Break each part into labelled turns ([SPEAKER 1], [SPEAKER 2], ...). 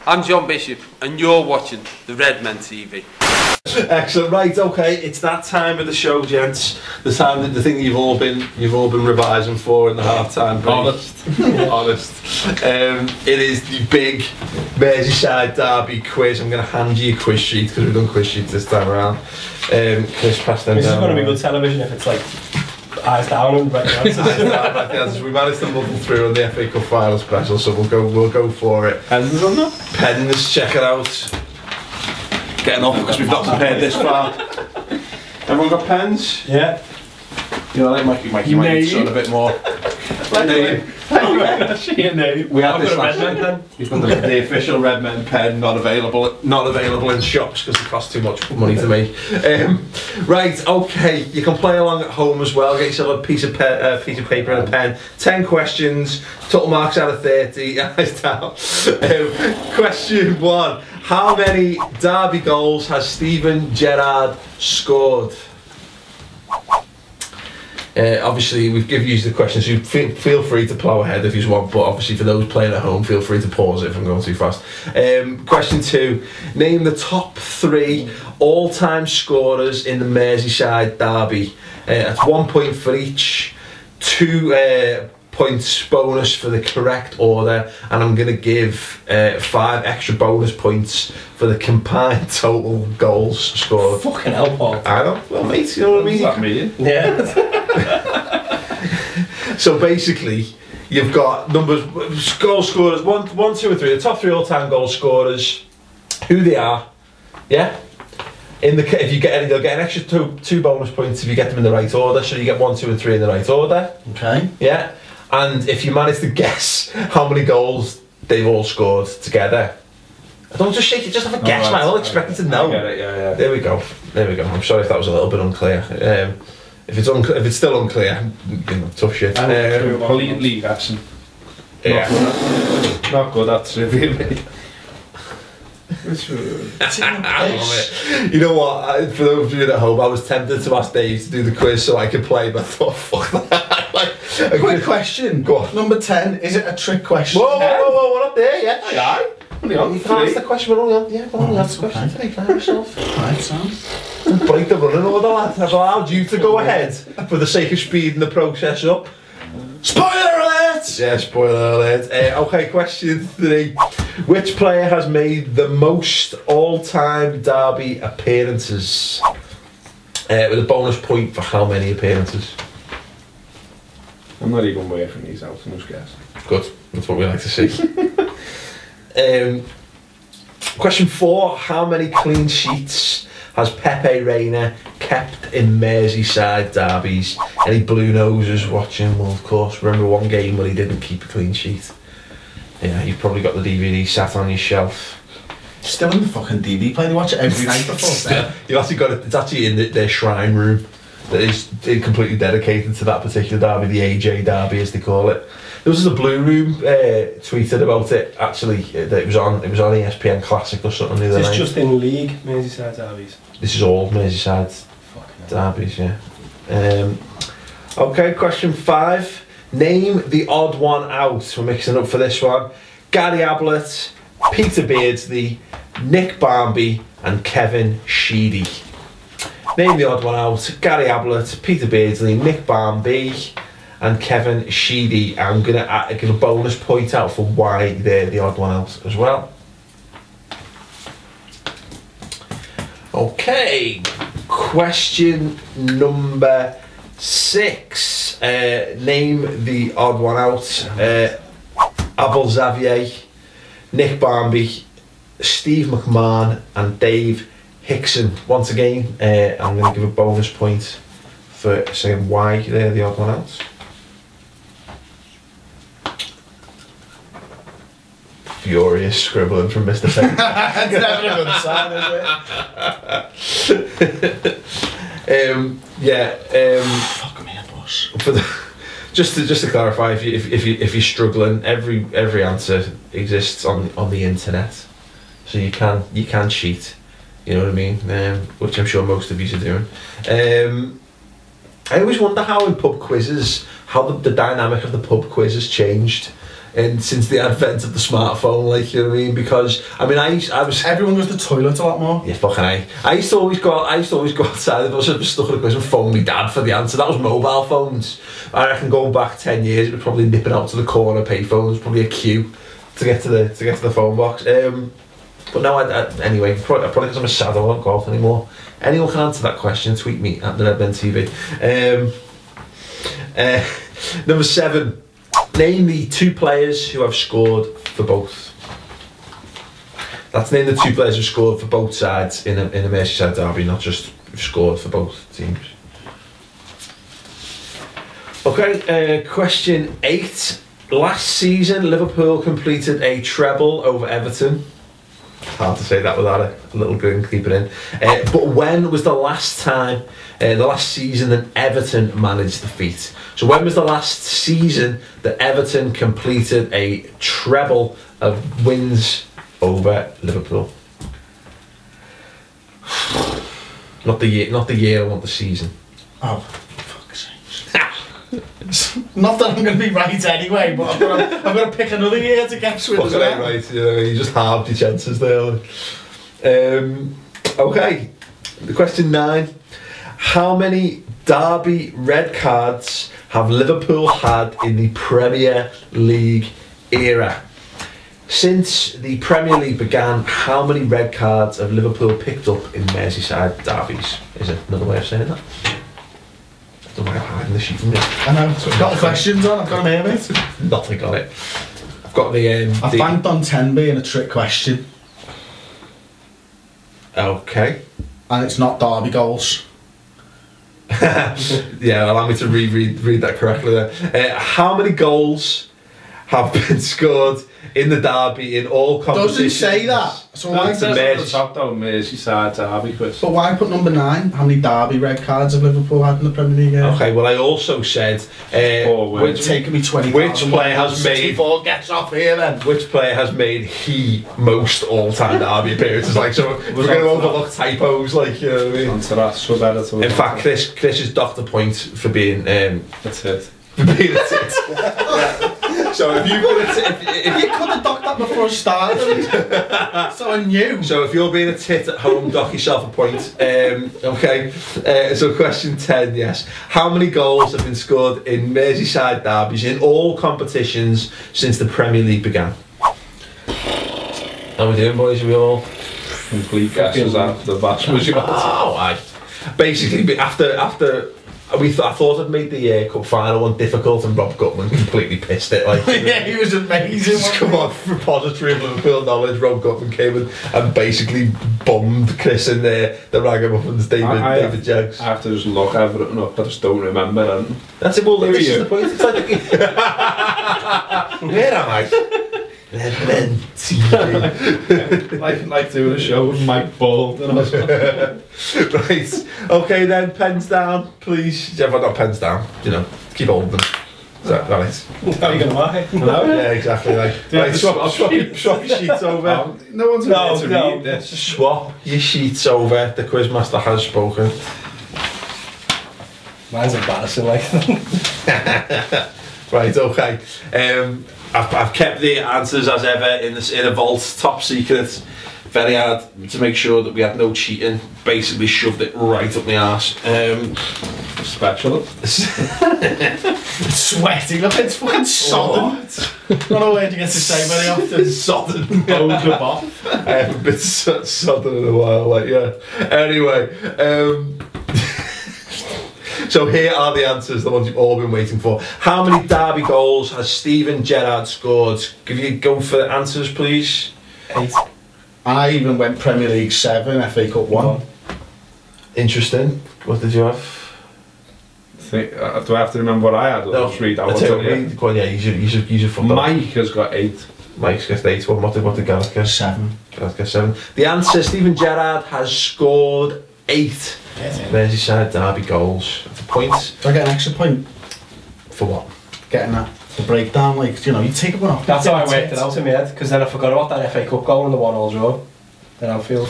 [SPEAKER 1] I'm John Bishop and you're watching the Redmen TV.
[SPEAKER 2] Excellent, right, okay, it's that time of the show, gents. The time that the thing you've all been revising for in the half-time break. Honest. It is the big Merseyside Derby Quiz. I'm going to hand you a quiz sheet because we've done quiz sheets this time around. Chris, pass them down.
[SPEAKER 3] This is going to be good television if it's like eyes down and right answers.
[SPEAKER 2] We managed to muddle through on the FA Cup final special, so we'll go for it.
[SPEAKER 3] Pens on that?
[SPEAKER 2] Pens, check it out. Getting off because we've not prepared this far. Everyone got pens?
[SPEAKER 3] Yeah.
[SPEAKER 2] You know, like you might need something a bit more. We had this last pen. We've got the official Redmen pen, not available in shops because it costs too much money to make. Right, okay, you can play along at home as well. Get yourself a piece of paper and a pen. 10 questions, total marks out of 30. Eyes down. Question 1. How many derby goals has Steven Gerrard scored? Obviously, we've given you the questions, so feel free to plough ahead if you want, but obviously for those playing at home, feel free to pause it if I'm going too fast. Question 2. Name the top 3 all-time scorers in the Merseyside Derby. That's 1 point for each, 2 points bonus for the correct order, and I'm going to give 5 extra bonus points for the combined total goals scored.
[SPEAKER 3] Fucking hell, Paul.
[SPEAKER 2] I know, well mate, you know what I mean?
[SPEAKER 3] What does that mean? Yeah.
[SPEAKER 2] So basically, you've got numbers, goal scorers, 1, 2 and 3, the top 3 all-time goal scorers, who they are, yeah? If you get any, they'll get an extra 2 bonus points if you get them in the right order, so you get 1, 2 and 3 in the right order. Okay. Yeah? And if you manage to guess how many goals they've all scored together, don't just shake it, just have a guess, man. I don't expect you to know.
[SPEAKER 3] I get it, yeah.
[SPEAKER 2] There we go. I'm sorry if that was a little bit unclear. If it's still unclear, you know, tough shit.
[SPEAKER 3] Completely guessing.
[SPEAKER 2] Yeah.
[SPEAKER 3] Not good at trivia, mate.
[SPEAKER 2] You know what? For those of you at home, I was tempted to ask Dave to do the quiz so I could play, but I thought, fuck that.
[SPEAKER 4] A quick question.
[SPEAKER 2] Go on.
[SPEAKER 4] Number 10. Is it a trick question?
[SPEAKER 2] Whoa, we're not there yet.
[SPEAKER 3] Aye.
[SPEAKER 2] You can ask the question. We're only on the question today. Can yourself?
[SPEAKER 4] Right, Sam.
[SPEAKER 2] Break the running order, lad. I've allowed you to go ahead for the sake of speeding the process up.
[SPEAKER 4] Spoiler alert!
[SPEAKER 2] Yeah, spoiler alert. Okay, question 3. Which player has made the most all-time derby appearances? With a bonus point for how many appearances?
[SPEAKER 3] I'm not even working these out, I'm just guessing.
[SPEAKER 2] Good, that's what we like to see. Question 4. How many clean sheets has PEPE REINA kept in Merseyside derbies? Any blue noses watching? Well, of course, remember one game where he didn't keep a clean sheet. Yeah, you've probably got the DVD sat on your shelf.
[SPEAKER 4] Still in the fucking DVD player, they watch it every night before bed.
[SPEAKER 2] You've actually got it, it's actually in their shrine room that is completely dedicated to that particular derby, the AJ derby as they call it. There was a Blue Room tweeted about it actually, that it was on ESPN Classic or something the other night.
[SPEAKER 3] Is this just in league Merseyside derbies?
[SPEAKER 2] This is all Merseyside derbies, yeah. Okay, question 5. Name the odd one out. We're mixing up for this one. Gary Ablett, Peter Beardsley, Nick Barmby and Kevin Sheedy. Name the odd one out. Gary Ablett, Peter Beardsley, Nick Barmby and Kevin Sheedy. I'm going to give a bonus point out for why they're the odd one out as well. Okay, question number 6. Name the odd one out. Abel Xavier, Nick Barmby, Steve McMahon and Dave Hickson. Once again, I'm going to give a bonus point for saying why they're the odd one out. Furious scribbling from Mr. Payne.
[SPEAKER 4] That's never a good sign, is it? Fuck me, boss.
[SPEAKER 2] For the, just to clarify, if you're struggling, every answer exists on the internet, so you can cheat. You know what I mean? Which I'm sure most of you are doing. I always wonder how in pub quizzes, how the dynamic of the pub quiz has changed. and since the advent of the smartphone, like, you know what I mean? Because I mean, I was
[SPEAKER 4] Everyone goes to the toilet a lot more.
[SPEAKER 2] yeah, fucking I used to always go outside if I was stuck in a quiz and phone my dad for the answer. That was mobile phones. I reckon going back 10 years, it was probably nipping out to the corner payphones, probably a queue to get to the phone box. But no, anyway, probably because I'm a sad, I won't golf anymore. Anyone can answer that question, tweet me at the Redmen TV. Number 7. Name the 2 players who have scored for both. That's name the 2 players who scored for both sides in a Merseyside derby, not just scored for both teams. Okay, question 8. Last season, Liverpool completed a treble over Everton. Hard to say that without a little grin creeping in. But when was the last time, the last season that Everton managed the feat? So when was the last season that Everton completed a treble of wins over Liverpool? Not the year, I want the season.
[SPEAKER 4] Oh, fuck's sake. Not that I'm going to be right anyway, but I've got to pick another year to guess with as well.
[SPEAKER 2] Right, you just halved your chances there. Okay, the question 9. How many derby red cards have Liverpool had in the Premier League era? Since the Premier League began, how many red cards have Liverpool picked up in Merseyside derbies? Is it another way of saying that? I don't know how hiding the sheet from you.
[SPEAKER 4] I know, so I've got questions on, I've got them here, mate.
[SPEAKER 2] Nothing on it. I've got the...
[SPEAKER 4] I've banked on 10 being a trick question.
[SPEAKER 2] Okay.
[SPEAKER 4] And it's not derby goals.
[SPEAKER 2] Yeah, allow me to read that correctly there. How many goals have been scored in the derby in all competitions?
[SPEAKER 4] Doesn't say that. So why
[SPEAKER 1] That's the top though, Merseyside Derby Quiz.
[SPEAKER 4] But why put number 9? How many derby red cards have Liverpool had in the Premier League?
[SPEAKER 2] Okay, well I also said
[SPEAKER 4] It's taken me 20.
[SPEAKER 2] which player has made
[SPEAKER 4] 64 gets off here then.
[SPEAKER 2] which player has made most all-time derby appearances. Like, so we're going to overlook typos, like, you know what I mean?
[SPEAKER 1] Answer that, so better to
[SPEAKER 2] In fact, Chris has docked a point for being
[SPEAKER 1] that's it.
[SPEAKER 2] for being a tit. So if you've been a tit, if
[SPEAKER 4] You could have docked that before it started. So I knew.
[SPEAKER 2] So if you're being a tit at home, dock yourself a point. Okay. So question 10, yes. How many goals have been scored in Merseyside derbies in all competitions since the Premier League began? How are we doing, boys? Are we all
[SPEAKER 1] Complete guesses after the vast majority.
[SPEAKER 2] Oh, I. Basically, after I thought I'd made the cup final one difficult, and Rob Gutman completely pissed it. Like,
[SPEAKER 4] Yeah, he was amazing.
[SPEAKER 2] just come on, repository of Liverpool knowledge. Rob Gutman came in and basically bummed Chris in there, the ragamuffins, David Jaggs.
[SPEAKER 1] I have to just look everything up, I just don't remember anything.
[SPEAKER 2] That's it. Well,
[SPEAKER 1] Who
[SPEAKER 2] this
[SPEAKER 1] are
[SPEAKER 2] is
[SPEAKER 1] you?
[SPEAKER 2] the point. It's like where am I? Redmen TV.
[SPEAKER 1] like doing a show with Mike Bald and
[SPEAKER 2] Right. Okay then, pens down, please. Yeah, well, not pens down. You know, keep holding them. Is that right?
[SPEAKER 3] How are you going to lie?
[SPEAKER 2] No? Yeah, exactly. Like, right, swap your sheets over.
[SPEAKER 1] no one's
[SPEAKER 3] No,
[SPEAKER 1] to
[SPEAKER 3] no.
[SPEAKER 1] read this.
[SPEAKER 2] Swap your sheets over. The quizmaster has spoken.
[SPEAKER 3] Mine's embarrassing, like.
[SPEAKER 2] Right. Okay. I've kept the answers as ever in a vault, top secret. Very hard to make sure that we had no cheating. Basically shoved it right up my arse.
[SPEAKER 1] Special.
[SPEAKER 4] It's sweaty, look, it's fucking sodden. Not a word you get to say very often.
[SPEAKER 2] Sodden.
[SPEAKER 1] Hold the off.
[SPEAKER 2] I haven't been sodden in a while, like, yeah. Anyway, so here are the answers, the ones you've all been waiting for. How many derby goals has Steven Gerrard scored? Give you go for the answers, please.
[SPEAKER 3] 8.
[SPEAKER 4] I even went Premier League 7, FA Cup 1.
[SPEAKER 2] Interesting. What did you have?
[SPEAKER 1] Do I have to remember what I had? Or just read out what's on here?
[SPEAKER 2] Go on, yeah, use your football.
[SPEAKER 1] Mike has got 8.
[SPEAKER 2] Mike's got 8. What did Gareth get?
[SPEAKER 4] 7.
[SPEAKER 2] Gareth got 7. The answer, Steven Gerrard has scored 8 Merseyside derby goals. That's a point.
[SPEAKER 4] Do I get an extra point
[SPEAKER 2] For what?
[SPEAKER 4] getting that? The breakdown, like, you know, you take one off.
[SPEAKER 3] That's how I worked it out in my head, because then I forgot about that FA Cup goal and the 1-1 draw in Anfield.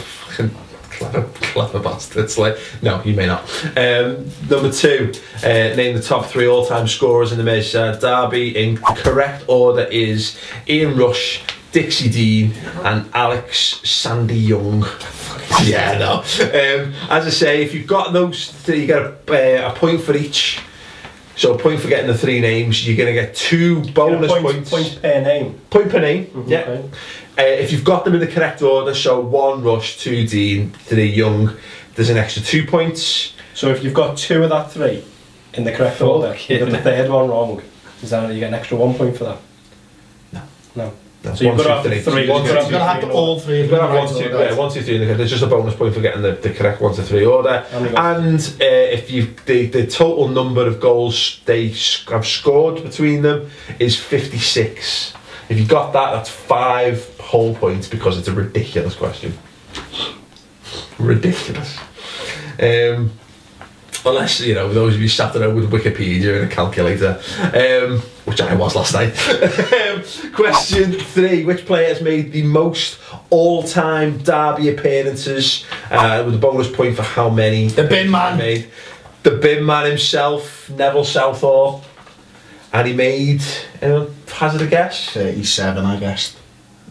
[SPEAKER 2] Clever bastards. Like, no, you may not. Number 2, name the top 3 all-time scorers in the Merseyside Derby. In correct order is Ian Rush, Dixie Dean, and Alex Sandy Young. Yeah, no. As I say, if you've got those 3, you get a point for each. So a point for getting the 3 names. You're going to get 2 bonus points.
[SPEAKER 3] Point per name.
[SPEAKER 2] Point per name, yeah.
[SPEAKER 3] Okay.
[SPEAKER 2] If you've got them in the correct order, so 1 Rush, 2 Dean, 3 Young, there's an extra 2 points.
[SPEAKER 3] So if you've got 2 of that 3 in the correct order, you got the 3rd one wrong, is that you get an extra 1 point for that? No.
[SPEAKER 2] No,
[SPEAKER 3] so you've got to have 3.
[SPEAKER 4] You've got to have all 3.
[SPEAKER 2] You've got to have 1, 2, 3 in the correct. There's just a bonus point for getting the correct 1 to 3 order. And if you the total number of goals they have scored between them is 56. If you got that, that's 5 whole points because it's a ridiculous question. Ridiculous. Unless, you know, those of you sat there with Wikipedia and a calculator, which I was last night. Question 3, which player has made the most all-time derby appearances, with a bonus point for how many?
[SPEAKER 4] The bin man.
[SPEAKER 2] Made. The bin man himself, Neville Southall. And he made, hazard a guess?
[SPEAKER 4] 37, I guessed.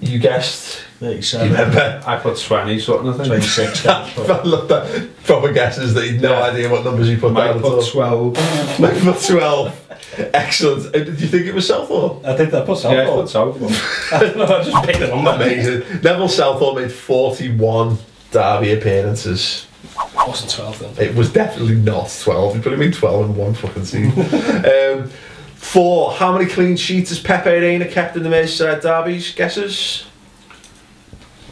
[SPEAKER 2] You guessed?
[SPEAKER 4] 37.
[SPEAKER 2] You remember?
[SPEAKER 1] I put 20 something, I think.
[SPEAKER 4] 26.
[SPEAKER 2] I love that. Proper guesses that you no idea what numbers you put down at all.
[SPEAKER 1] Put 12.
[SPEAKER 2] Mike put 12. Excellent. Did you think it was Southall?
[SPEAKER 3] I think I put Southall.
[SPEAKER 1] Yeah, I put Southall.
[SPEAKER 3] I don't know, I just picked the number.
[SPEAKER 2] Amazing. Neville Southall made 41 derby appearances.
[SPEAKER 3] It wasn't 12 then.
[SPEAKER 2] It was definitely not 12. He probably made 12 in one fucking season. 4. How many clean sheets has PEPE REINA kept in the Merseyside derbies? Guesses?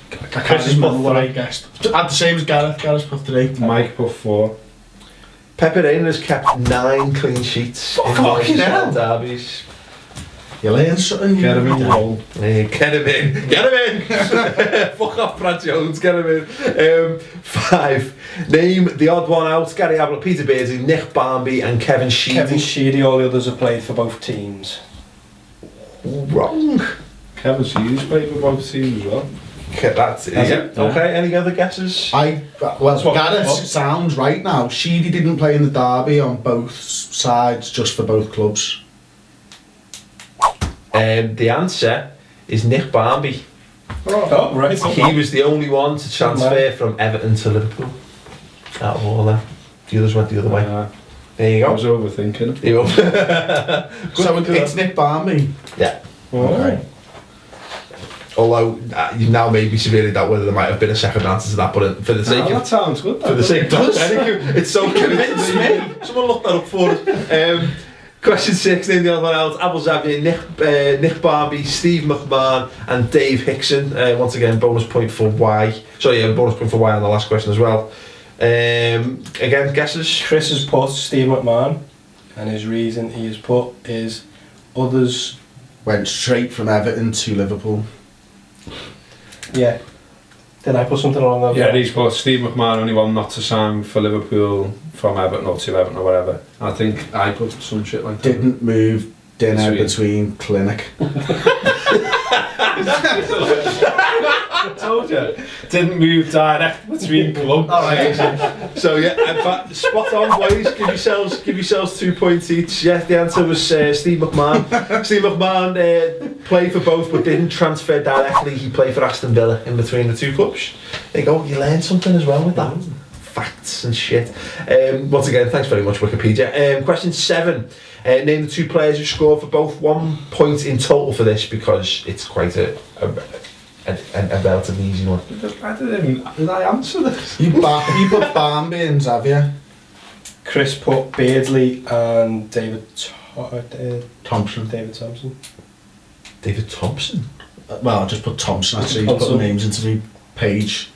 [SPEAKER 4] I can't remember what I guessed. At the same as Gareth. Gareth's put 3.
[SPEAKER 1] Mike put 4.
[SPEAKER 2] PEPE REINA has kept 9 clean sheets in the Merseyside derbies.
[SPEAKER 4] You learn something.
[SPEAKER 1] Get him in the hole.
[SPEAKER 2] Get him in. Get him in. Fuck off, Brad Jones. Get him in. 5. Name the odd one out. Gary Ablett, Peter Beardsley, Nick Barmby and Kevin Sheedy.
[SPEAKER 3] Kevin Sheedy, all the others have played for both teams.
[SPEAKER 2] Wrong.
[SPEAKER 1] Kevin Sheedy's played for both teams as well.
[SPEAKER 2] Okay, that's it. Yeah. Okay, any other guesses?
[SPEAKER 4] Gareth sounds right now. Sheedy didn't play in the derby on both sides, just for both clubs.
[SPEAKER 2] The answer is Nick Barmby.
[SPEAKER 3] Oh, right.
[SPEAKER 2] He was the only one to transfer from Everton to Liverpool. Out of all them. The others went the other way. There you go.
[SPEAKER 1] I was overthinking
[SPEAKER 2] it.
[SPEAKER 4] So it's Nick Barmby?
[SPEAKER 2] Yeah.
[SPEAKER 4] Okay.
[SPEAKER 2] Although you've now made me severely doubt whether there might have been a second answer to that, but for the sake of...
[SPEAKER 1] that sounds good.
[SPEAKER 2] For the sake of... It's so convincing me. Someone look that up for us. Question 6, name the other one out. Abel Xavier, Nick Barmby, Steve McMahon and Dave Hickson. Once again, bonus point for Y. Sorry, bonus point for Y on the last question as well. Again, guesses?
[SPEAKER 3] Chris has put Steve McMahon, and his reason he has put is others...
[SPEAKER 4] Went straight from Everton to Liverpool.
[SPEAKER 3] Yeah. Did I put something along that?
[SPEAKER 1] Yeah, he's put Steve McMahon only one not to sign for Liverpool from Everton or to Everton or whatever. I think I put some shit like that.
[SPEAKER 4] Didn't move dinner between clinic.
[SPEAKER 1] I told you. Didn't move direct between clubs.
[SPEAKER 2] So yeah, in fact, spot on, boys. Give yourselves 2 points each. Yeah, the answer was Steve McMahon. Steve McMahon played for both, but didn't transfer directly. He played for Aston Villa in between the two clubs. There you go. You learned something as well with that. Facts and shit. Once again, thanks very much, Wikipedia. Question 7. Name the 2 players who scored for both. 1 point in total for this because it's quite a relatively easy one.
[SPEAKER 1] Did I answer this?
[SPEAKER 4] You put Barmby and Xavier.
[SPEAKER 3] Chris put Beardsley and David
[SPEAKER 4] Thompson.
[SPEAKER 3] David Thompson.
[SPEAKER 2] David Thompson?
[SPEAKER 4] Well, I just put Thompson. Actually, he's put the names into the page.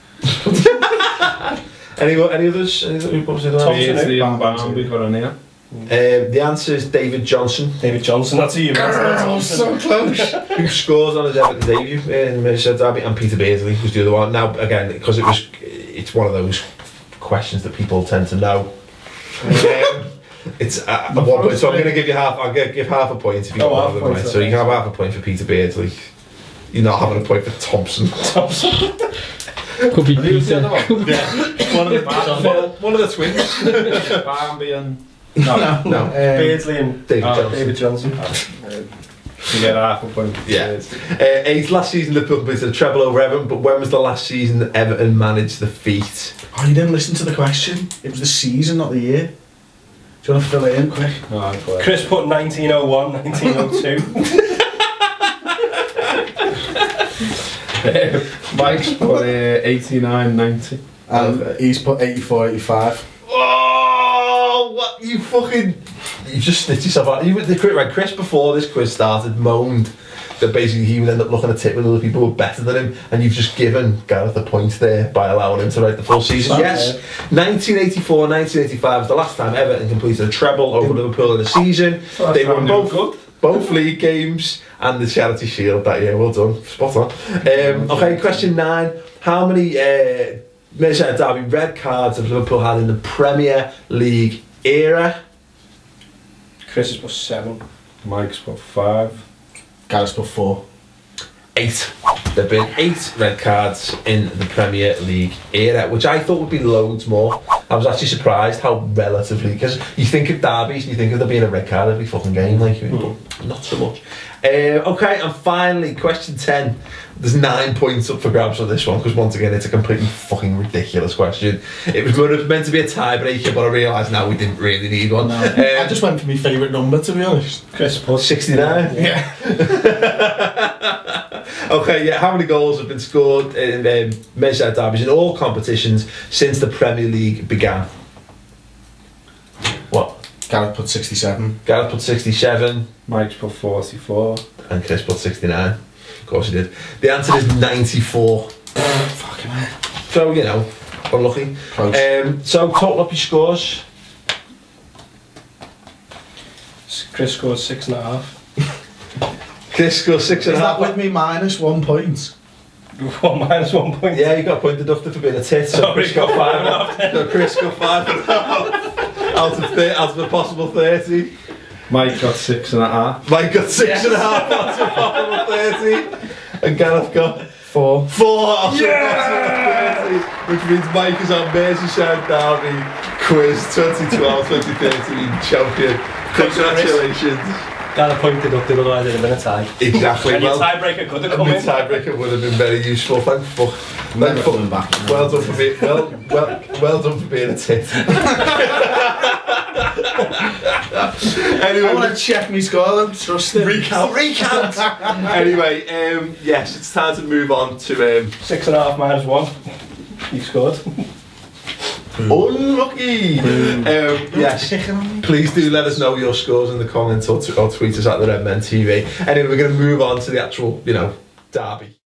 [SPEAKER 2] Any others?
[SPEAKER 1] Beardsley and Barmby got on here.
[SPEAKER 2] The answer is David Johnson.
[SPEAKER 3] David Johnson, that's who you meant.
[SPEAKER 4] So close.
[SPEAKER 2] Who scores on his Everton debut in Merseyside Derby, and Peter Beardsley was the other one. Now, again, because it's one of those questions that people tend to know. It's at 1 point, so I'm going to give you half. I'll give half a point if you got one of them right. So you can have half a point for Peter Beardsley. You're not having a point for Thompson.
[SPEAKER 5] Could be
[SPEAKER 1] Who's the
[SPEAKER 5] Peter.
[SPEAKER 1] other one?
[SPEAKER 4] Yeah. One of the
[SPEAKER 2] One of the twins.
[SPEAKER 1] Barmby and...
[SPEAKER 2] No.
[SPEAKER 3] Beardsley and
[SPEAKER 2] David Johnson.
[SPEAKER 3] David Johnson.
[SPEAKER 1] You get half a point.
[SPEAKER 2] Yeah. Last season Liverpool completed a treble over Everton, but when was the last season that Everton managed the feat?
[SPEAKER 4] Oh, you didn't listen to the question. It was the season, not the year. Do you want to fill it in quick?
[SPEAKER 1] No, I'm quick.
[SPEAKER 3] Chris put 1901, 1902.
[SPEAKER 1] Mike's put 89, 90.
[SPEAKER 4] And he's put 84, 85.
[SPEAKER 2] Oh, what you fucking... You just snitched yourself out. Right, Chris, before this quiz started, moaned that basically he would end up looking at tip with other people who were better than him, and you've just given Gareth a point there by allowing him to write the full season. Yes, 1984, 1985 was the last time Everton completed a treble over Liverpool in a season. They won both league games and the Charity Shield that year. Well done, spot on. Okay, question 9. How many Merseyside Derby red cards have Liverpool had in the Premier League era?
[SPEAKER 3] Chris has put 7.
[SPEAKER 1] Mike's put 5.
[SPEAKER 4] Gareth's put 4.
[SPEAKER 2] 8. There have been 8 red cards in the Premier League era, which I thought would be loads more. I was actually surprised how relatively, because you think of derbies and you think of there being a red card every fucking game, like, but not so much. Okay, and finally, question 10. There's 9 points up for grabs on this one, because once again, it's a completely fucking ridiculous question. It was meant to be a tiebreaker, but I realised now we didn't really need one.
[SPEAKER 4] No. I just went for my favourite number, to be honest.
[SPEAKER 3] Chris put
[SPEAKER 2] 69.
[SPEAKER 4] Yeah.
[SPEAKER 2] Okay, yeah. How many goals have been scored in Merseyside derbies in all competitions since the Premier League began? What?
[SPEAKER 4] Gareth put 67.
[SPEAKER 2] Gareth put 67.
[SPEAKER 1] Mike's put 44.
[SPEAKER 2] And Chris put 69. Of course he did. The answer is 94.
[SPEAKER 4] Fucking hell.
[SPEAKER 2] So, you know, unlucky.
[SPEAKER 4] Close.
[SPEAKER 2] So, total up your scores.
[SPEAKER 3] Chris scored 6.5.
[SPEAKER 2] Chris scores 6.5.
[SPEAKER 4] Is that with me minus 1 point?
[SPEAKER 3] Well, minus 1 point.
[SPEAKER 2] Yeah, you got a point deducted for being a tit. So Chris got 5.5. So Chris got 5.5 out of a possible 30.
[SPEAKER 1] Mike got 6.5.
[SPEAKER 2] Mike got 6.5 out of a possible 30. And Gareth got
[SPEAKER 5] 4.
[SPEAKER 2] 4 out of a possible 30. Which means Mike is our Merseyside Derby Quiz 2012-2013 champion. Congratulations.
[SPEAKER 3] Got a point deducted, otherwise it'd have been a tie.
[SPEAKER 2] Exactly.
[SPEAKER 3] And your tiebreaker could have come in.
[SPEAKER 2] Tiebreaker would have been very useful. Thank fuck.
[SPEAKER 4] Never coming back.
[SPEAKER 2] Well done for being well done for being a tit. Anyway,
[SPEAKER 4] I want to check my score then. Trust it.
[SPEAKER 2] Recount. Anyway, yes, it's time to move on to
[SPEAKER 3] 6.5 minus 1. You scored.
[SPEAKER 2] unlucky. Yes, please do let us know your scores in the comments or tweet us at the Redmen TV. Anyway, we're going to move on to the actual, derby.